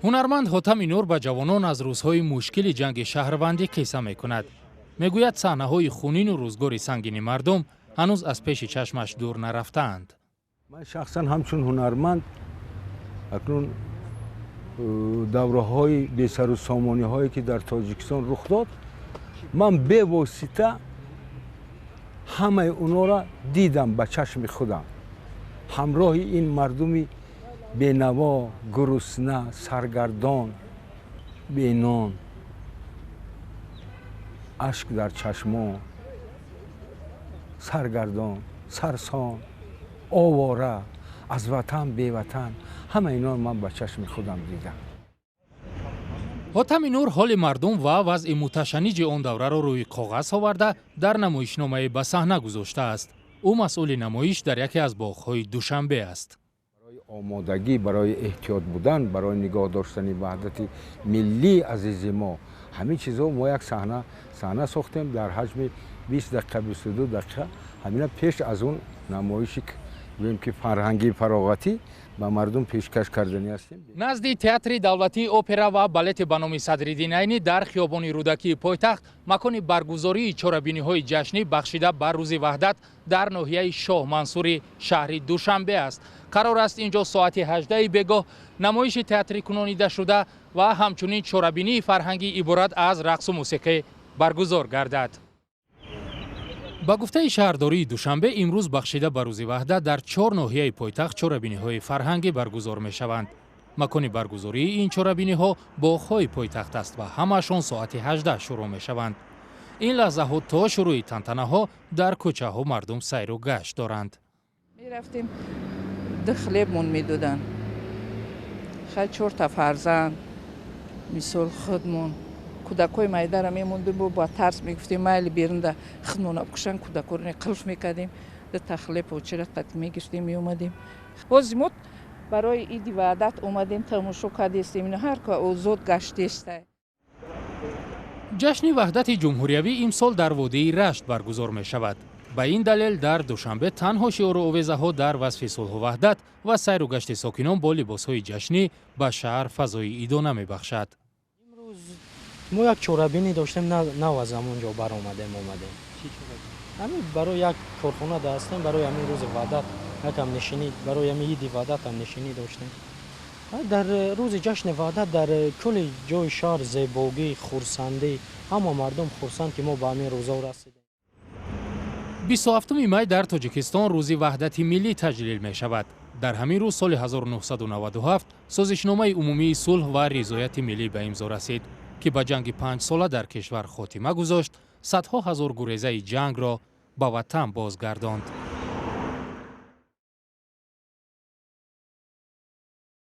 ҳунарманд ҳотами нур ба ҷавонон аз рӯзҳои мушкили ҷанги шаҳрвандӣ қисса мекунад. мегӯяд саҳнаҳои хунину рӯзгори сангини мардум ҳанӯз аз пеши чашмаш дур нарафтаанд. ман шахсан ҳамчун ҳунарманд акнун давраҳои бесару сомониҳое ки дар тоҷикистон рух дод, ман бевосита ҳамаи онора дидам ба чашми худам. ҳамроҳи ин мардуми бенаво, гурусна, саргардон, бенон, ашк дар чашмон, саргардон, сарсон, овора, аз ватан беватан, ҳама ино ман ба чашми худам дидам. ҳотами нур ҳоли мардум ва вазъи муташанниҷи он давраро рӯи коғаз оварда дар намоишномае ба саҳна гузоштааст. ӯ масъули намоиш дар яке аз боғҳои Душанбе аст. барои омодагӣ, барои эҳтиёт будан, барои нигоҳ доштани ваҳдати миллии азизи мо, ҳамин чизҳо мо як саҳна сохтем дар ҳаҷми 20 дақиқа 22 дақиқа. ҳамина пеш аз он намоиши ки фарҳанги фароғатӣ ба мардум пешкаш кардани ҳастем. назди театри давлатии опера ва балети ба номи Садриддин Айнӣ дар хиёбони Рӯдакии пойтахт макони баргузории чорабиниҳои ҷашнӣ бахшида ба рӯзи ваҳдат дар ноҳияи Шоҳ Мансури шаҳри Душанбе аст. қарор аст инҷо соати 18 бегоҳ намоиши театрӣ кунонида шуда ва ҳамчунин чорабинии фарҳангӣ иборат аз рақсу мусиқӣ баргузор гардад. ба гуфтаи шаҳрдории Душанбе имрӯз бахшида ба рӯзи ваҳдат дар 4 ноҳияи пойтахт чорабиниҳои фарҳангӣ баргузор мешаванд. макони баргузории ин чорабиниҳо боғҳои пойтахт аст ва ҳамаашон соати 18 шурӯъ мешаванд. ин лаҳзаҳо то шурӯи тантанаҳо дар кӯчаҳо мардум сайру гашт доранд. мерафтем ду хлебмон медоданд. хай 4 та фарзанд мисол худмон кӯдакои майдара мемондем ба тарс мегуфтем майли берунда худмона бикушан кӯдакоро қилф мекардем ду та хлеб очира қатӣ мегирифтем меомадем. бози мо барои иди ваҳдат омадем тамошо кардестем ин ҳар ка озод гаштеста. ҷашни ваҳдати ҷумҳуриявӣ имсол дар водии Рашт баргузор мешавад. ба ин далел дар Душанбе танҳо шиорувезаҳо дар васфи сулҳу ваҳдат ва сайру гашти сокинон бо либосҳои ҷашнӣ ба шаҳр фазои идона мебахшад. мо як чорабинӣ доштем нав аз ҳамонҷо баромадем омадем. ҳамин барои як корхона дастем барои ҳамин рӯзи ваҳдат якам нишинӣ барои ҳамин иди ваҳдат ҳам нишинӣ доштем. дар рӯзи ҷашни ваҳдат дар кулли ҷои шаҳр зебогӣ, хурсандӣ, ҳама мардум хурсанд ки мо ба ҳамин рӯзо расидем. 27 май дар Тоҷикистон рӯзи ваҳдати миллӣ таҷлил мешавад. дар ҳамин рӯз соли 1997 созишномаи умумии сулҳ ва ризояти миллӣ ба имзо расид ки ба ҷанги 5 сола дар кишвар хотима гузошт, садҳо ҳазор гурезаи ҷангро ба ватан бозгардонд.